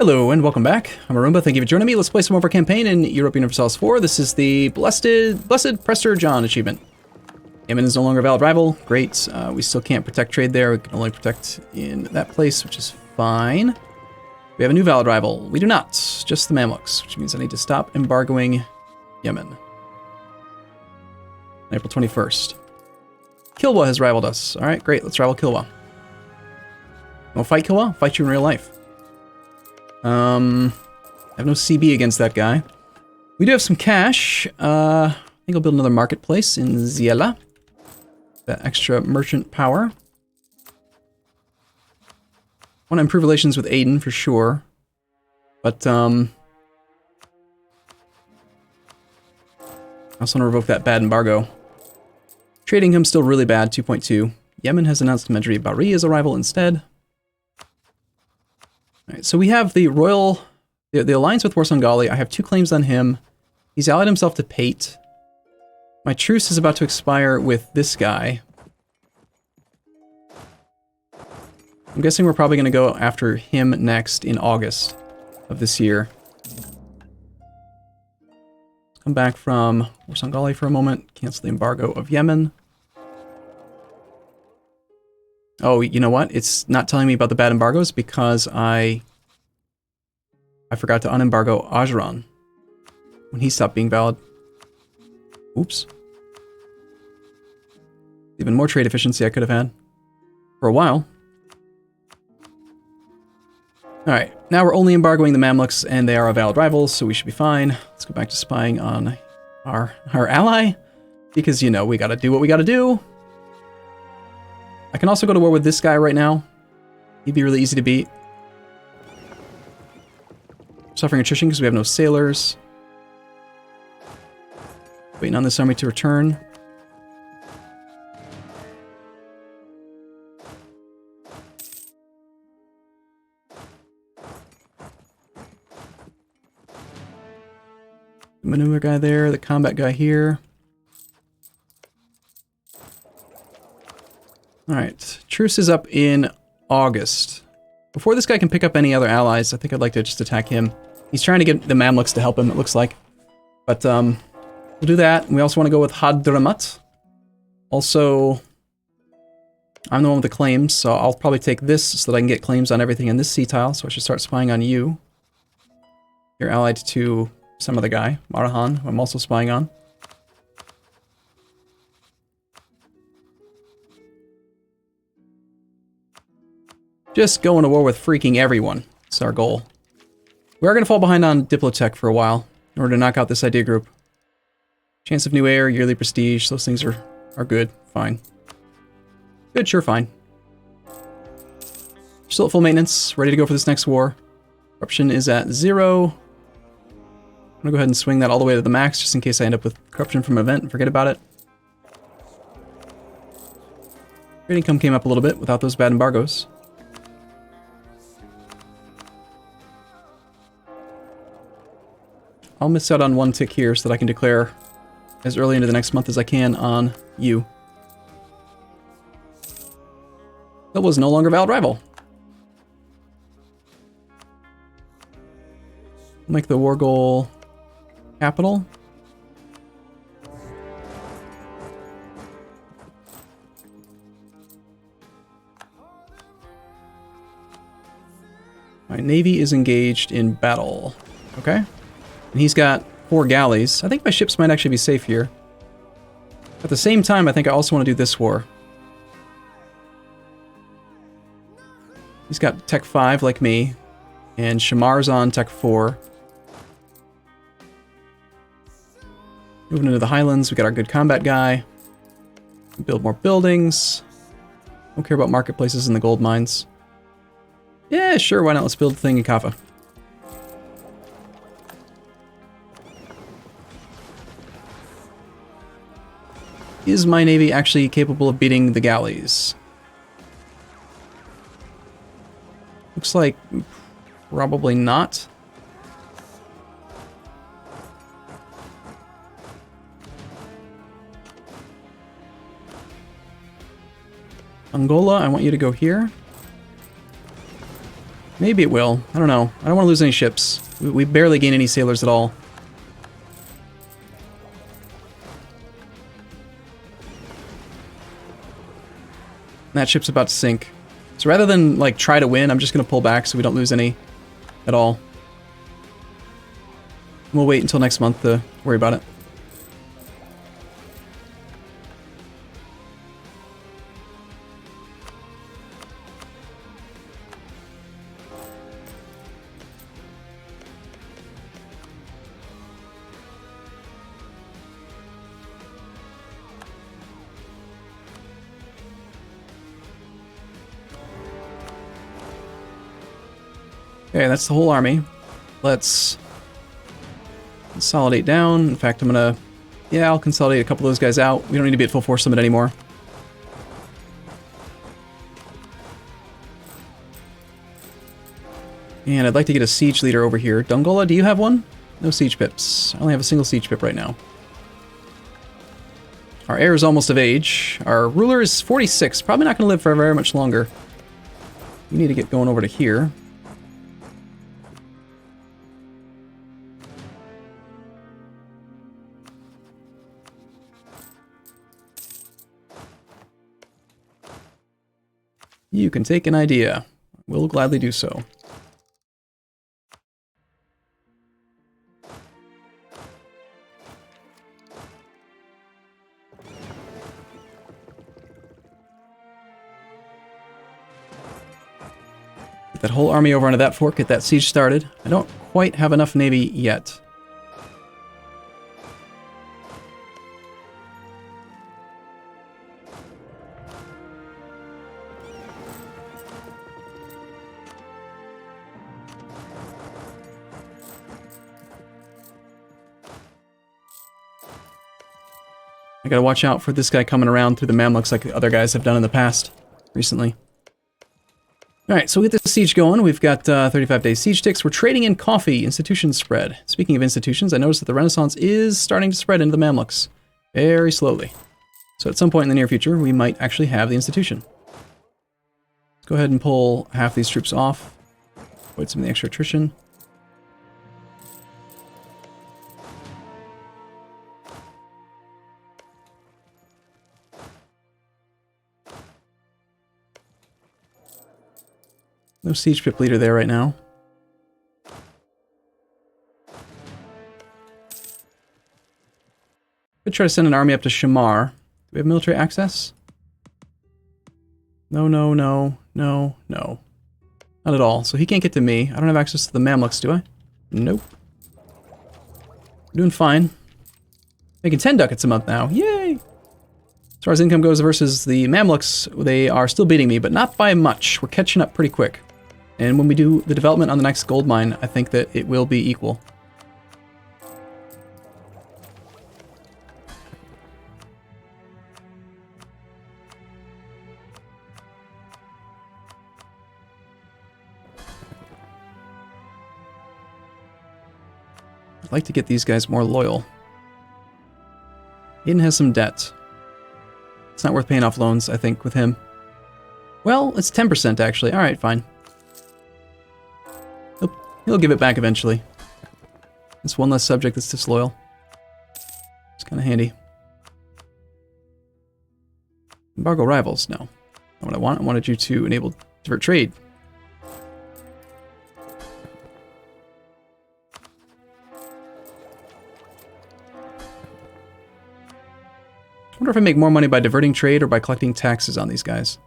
Hello and welcome back. I'm Arumba. Thank you for joining me. Let's play some more of our campaign in Europa Universalis 4. This is the Blessed Prester John achievement. Yemen is no longer a valid rival. Great. We still can't protect trade there. We can only protect in that place, which is fine. We have a new valid rival. We do not. Just the Mamluks, which means I need to stop embargoing Yemen. April 21st. Kilwa has rivaled us. All right, great. Let's rival Kilwa. Want to fight Kilwa? Fight you in real life. I have no CB against that guy. We do have some cash. I think I'll build another marketplace in Ziela. That extra merchant power. Want to improve relations with Aden for sure. But, I also want to revoke that bad embargo. Trade income's still really bad, 2.2. Yemen has announced Medjugorje Bari as a rival instead. Alright, so we have the the alliance with Warsangali. I have 2 claims on him. He's allied himself to Pate. My truce is about to expire with this guy. I'm guessing we're probably going to go after him next in August of this year. Come back from Warsangali for a moment. Cancel the embargo of Yemen. Oh, you know what? It's not telling me about the bad embargoes because I forgot to unembargo Ajaran when he stopped being valid. Oops. Even more trade efficiency I could have had for a while. Alright, now we're only embargoing the Mamluks and they are a valid rival, so we should be fine. Let's go back to spying on our ally because, you know, we gotta do what we gotta do. I can also go to war with this guy right now. He'd be really easy to beat. Suffering attrition because we have no sailors. Waiting on this army to return. The maneuver guy there, the combat guy here. Alright, truce is up in August. Before this guy can pick up any other allies, I think I'd like to just attack him. He's trying to get the Mamluks to help him, it looks like. But, we'll do that. We also want to go with Hadramat. Also, I'm the one with the claims, so I'll probably take this so that I can get claims on everything in this sea tile, so I should start spying on you. You're allied to some other guy, Marahan, who I'm also spying on. Just going to war with freaking everyone. That's our goal. We are going to fall behind on Diplotech for a while in order to knock out this idea group. Chance of new air, yearly prestige, those things are good. Fine. Good, sure, fine. Still at full maintenance, ready to go for this next war. Corruption is at 0. I'm going to go ahead and swing that all the way to the max just in case I end up with corruption from an event and forget about it. Trade income came up a little bit without those bad embargoes. I'll miss out on 1 tick here so that I can declare as early into the next month as I can on you. That was no longer a valid rival. Make the war goal capital. My navy is engaged in battle. Okay. And he's got 4 galleys. I think my ships might actually be safe here. At the same time, I think I also want to do this war. He's got Tech 5 like me, and Shamar's on Tech 4. Moving into the Highlands, we got our good combat guy. Build more buildings. Don't care about marketplaces and the gold mines. Yeah, sure, why not? Let's build a thing in Kaffa. Is my navy actually capable of beating the galleys? Looks like probably not. Angola, I want you to go here. Maybe it will. I don't know. I don't want to lose any ships. We barely gain any sailors at all. That ship's about to sink. So rather than, like, try to win, I'm just going to pull back so we don't lose any at all. We'll wait until next month to worry about it. Okay, that's the whole army. Let's consolidate down. In fact, I'm gonna... Yeah, I'll consolidate a couple of those guys out. We don't need to be at full force limit anymore. And I'd like to get a siege leader over here. Dongola, do you have one? No siege pips. I only have a single siege pip right now. Our heir is almost of age. Our ruler is 46. Probably not going to live for very much longer. We need to get going over to here. You can take an idea. We'll gladly do so. Get that whole army over onto that fort, get that siege started. I don't quite have enough navy yet. I gotta watch out for this guy coming around through the Mamluks like the other guys have done in the past, recently. Alright, so we get this siege going. We've got 35 days siege ticks. We're trading in coffee, institutions spread. Speaking of institutions, I noticed that the Renaissance is starting to spread into the Mamluks. Very slowly. So at some point in the near future, we might actually have the institution. Let's go ahead and pull half these troops off. Avoid some of the extra attrition. No siege pip leader there right now. Could try to send an army up to Shamar. Do we have military access? No, no, no, no, no. Not at all. So he can't get to me. I don't have access to the Mamluks, do I? Nope. We're doing fine. Making 10 ducats a month now. Yay! As far as income goes versus the Mamluks, they are still beating me, but not by much. We're catching up pretty quick. And when we do the development on the next gold mine, I think that it will be equal. I'd like to get these guys more loyal. Aiden has some debt. It's not worth paying off loans, I think, with him. Well, it's 10% actually. Alright, fine. He'll give it back eventually. It's one less subject that's disloyal. It's kind of handy. Embargo rivals? No. Not what I want. I wanted you to enable divert trade. I wonder if I make more money by diverting trade or by collecting taxes on these guys.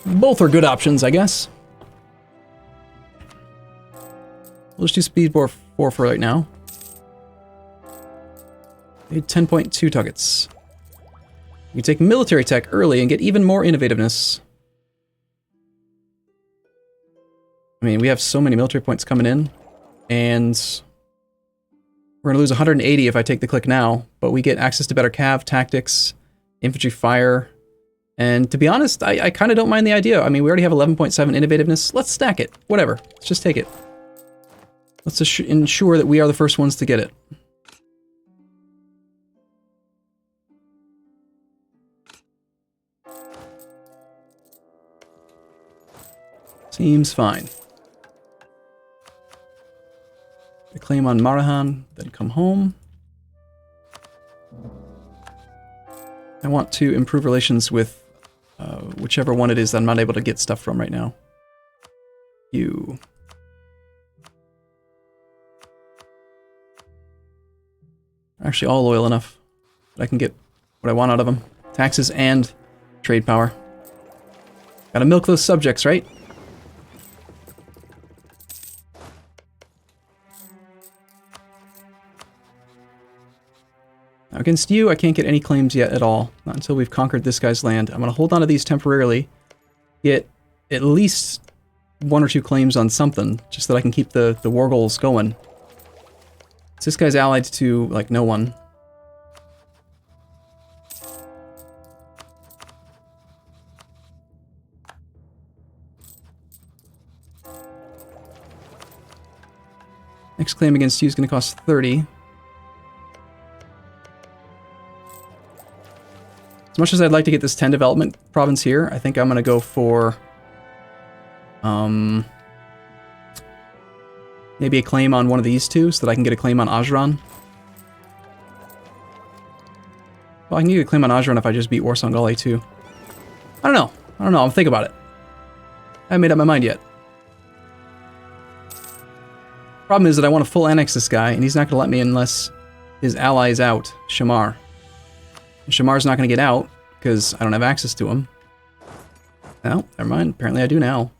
Both are good options, I guess. We'll just do speed 4 for right now. Made 10.2 tuggets. We take military tech early and get even more innovativeness. I mean, we have so many military points coming in, and we're going to lose 180 if I take the click now, but we get access to better cav, tactics, infantry fire, and to be honest, I kind of don't mind the idea. I mean, we already have 11.7 innovativeness. Let's stack it. Whatever. Let's just take it. Let's ensure that we are the first ones to get it. Seems fine. A claim on Marahan, then come home. I want to improve relations with whichever one it is that I'm not able to get stuff from right now. You. Actually all loyal enough that I can get what I want out of them. Taxes and trade power. Gotta milk those subjects, right? Now against you, I can't get any claims yet at all. Not until we've conquered this guy's land. I'm gonna hold on to these temporarily. Get at least 1 or 2 claims on something, just that I can keep the war goals going. This guy's allied to, like, no one. Next claim against you is going to cost 30. As much as I'd like to get this 10 development province here, I think I'm going to go for... maybe a claim on one of these two, so that I can get a claim on Ajran. Well, I can get a claim on Ajran if I just beat Warsongale too. I don't know. I'll think about it. I haven't made up my mind yet. Problem is that I want to full annex this guy, and he's not going to let me unless his ally is out, Shamar. And Shamar's not going to get out, because I don't have access to him. No, never mind. Apparently I do now.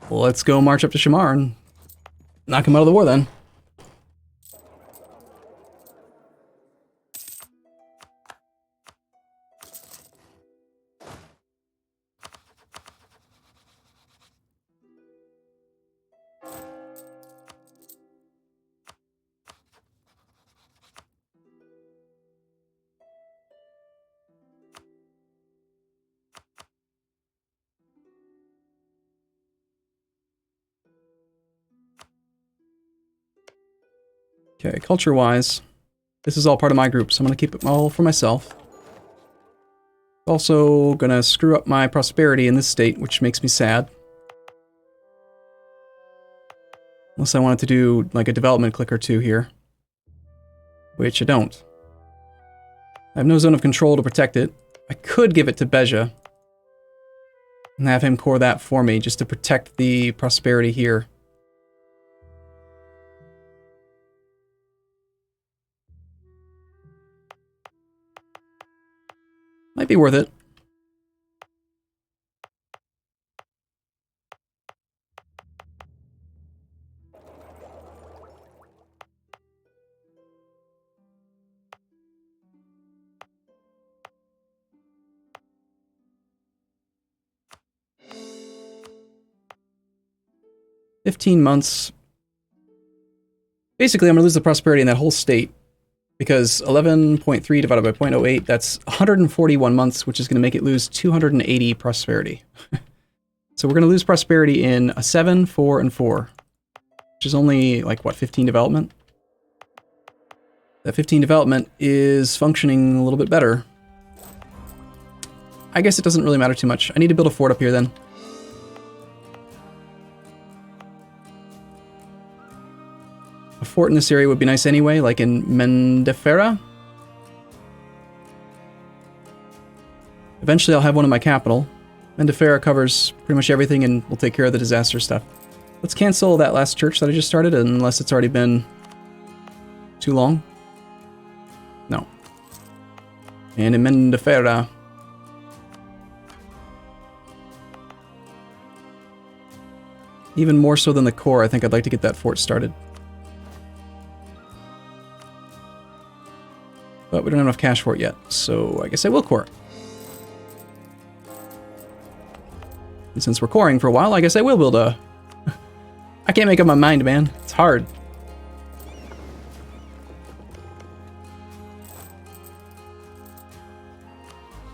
Well, let's go march up to Shamar and knock him out of the war then. Okay, culture-wise, this is all part of my group, so I'm going to keep it all for myself. Also going to screw up my prosperity in this state, which makes me sad. Unless I wanted to do, like, a development click or two here. Which I don't. I have no zone of control to protect it. I could give it to Beja. And have him core that for me, just to protect the prosperity here. Might be worth it. $15 months. Basically, I'm going to lose the prosperity in that whole state. Because 11.3 divided by 0.08, that's 141 months, which is going to make it lose 280 prosperity. So we're going to lose prosperity in a 7, 4, and 4. Which is only, like, what, 15 development? That 15 development is functioning a little bit better. I guess it doesn't really matter too much. I need to build a fort up here then. A fort in this area would be nice anyway, like in Mendefera. Eventually I'll have one in my capital. Mendefera covers pretty much everything and will take care of the disaster stuff. Let's cancel that last church that I just started, unless it's already been too long. No. And in Mendefera... even more so than the core, I think I'd like to get that fort started. But we don't have enough cash for it yet, so I guess I will core. And since we're coring for a while, I guess I will build a... I can't make up my mind, man. It's hard.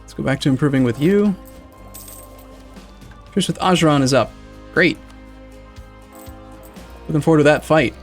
Let's go back to improving with you. Truce with Ajuran is up. Great. Looking forward to that fight.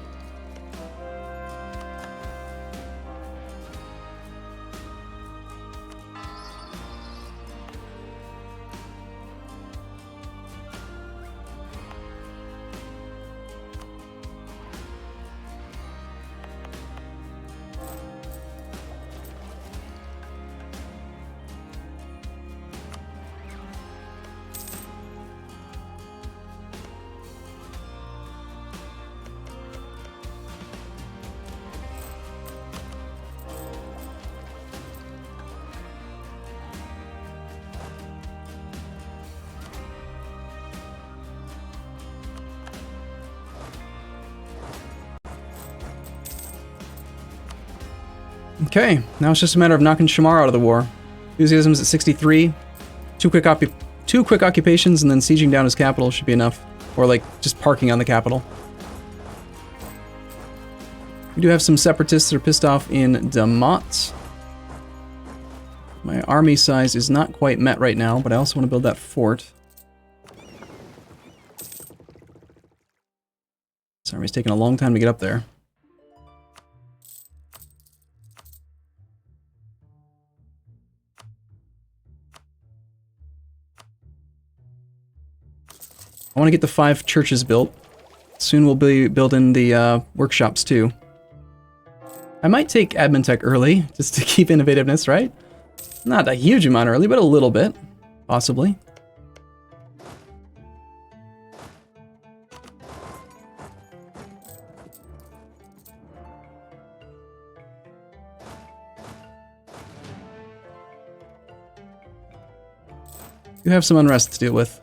Okay, now it's just a matter of knocking Shamar out of the war. Enthusiasm's at 63. Two quick occupations and then sieging down his capital should be enough. Or like, just parking on the capital. We do have some separatists that are pissed off in Damat. My army size is not quite met right now, but I also want to build that fort. This army's taking a long time to get up there. I want to get the 5 churches built. Soon we'll be building the workshops too. I might take admin tech early, just to keep innovativeness, right? Not a huge amount early, but a little bit, possibly. You have some unrest to deal with.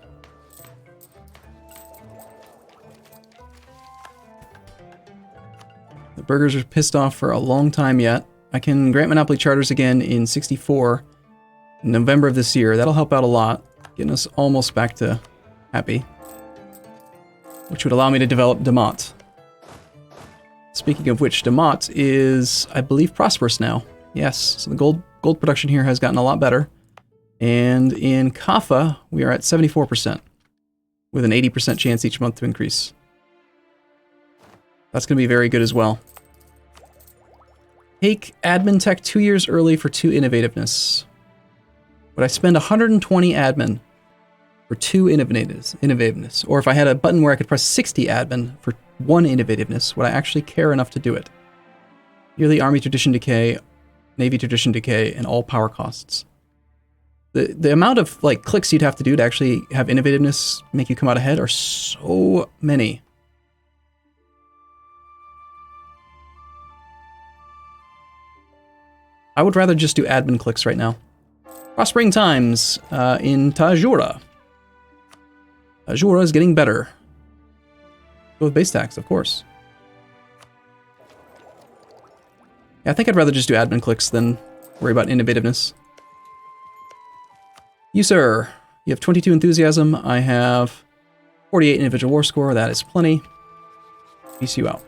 The burghers are pissed off for a long time yet. I can grant monopoly charters again in 64, in November of this year. That'll help out a lot, getting us almost back to happy. Which would allow me to develop Damat. Speaking of which, Damat is, I believe, prosperous now. Yes, so the gold production here has gotten a lot better. And in Kaffa, we are at 74%, with an 80% chance each month to increase. That's going to be very good as well. Take admin tech 2 years early for 2 innovativeness. Would I spend 120 admin for 2 innovativeness? Or if I had a button where I could press 60 admin for 1 innovativeness, would I actually care enough to do it? Yearly army tradition decay, navy tradition decay, and all power costs. The amount of like clicks you'd have to do to actually have innovativeness make you come out ahead are so many. I would rather just do admin clicks right now. Prospering times in Tajura. Tajura is getting better. Go with base tax, of course. Yeah, I think I'd rather just do admin clicks than worry about innovativeness. You, sir, you have 22 enthusiasm. I have 48 individual war score. That is plenty. Peace you out.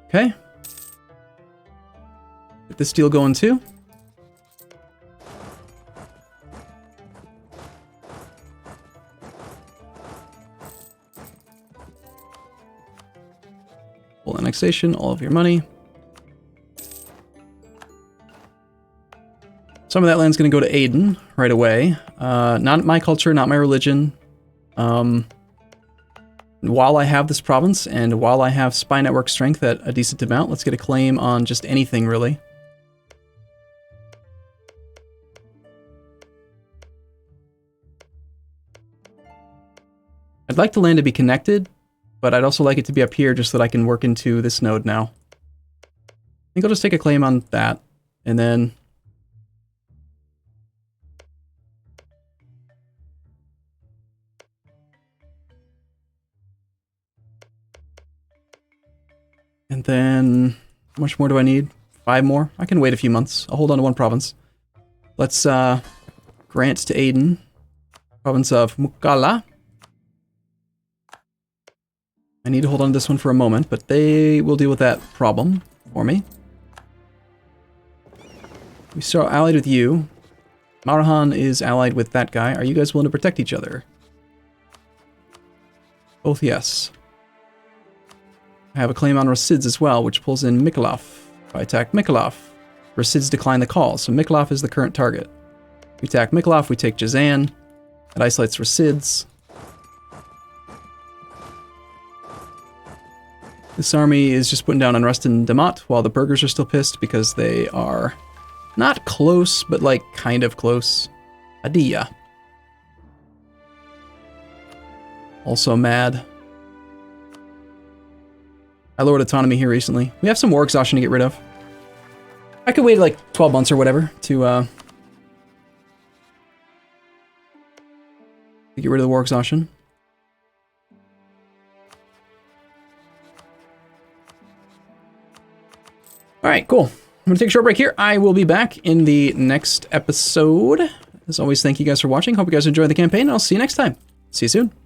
Okay. Get this deal going too. Full annexation, all of your money. Some of that land's going to go to Aden right away. Not my culture, not my religion. While I have this province, and while I have spy network strength at a decent amount, let's get a claim on just anything, really. I'd like the land to be connected, but I'd also like it to be up here just so that I can work into this node now. I think I'll just take a claim on that, and then... And then How much more do I need? 5 more? I can wait a few months. I'll hold on to one province. Let's grant to Aden, province of Mukalla. I need to hold on to this one for a moment, but they will deal with that problem for me. We still allied with you. Marahan is allied with that guy. Are you guys willing to protect each other? Both yes. I have a claim on Rasids as well, which pulls in Mykolaiv. If I attack Mykolaiv, Rasids decline the call, so Mykolaiv is the current target. If we attack Mykolaiv, we take Jazan. It isolates Rasids. This army is just putting down unrest in Damat, while the burghers are still pissed because they are not close, but like kind of close. Adia. Also mad. I lowered autonomy here recently. We have some war exhaustion to get rid of. I could wait like 12 months or whatever to get rid of the war exhaustion. Alright, cool. I'm going to take a short break here. I will be back in the next episode. As always, thank you guys for watching. Hope you guys enjoyed the campaign, and I'll see you next time. See you soon.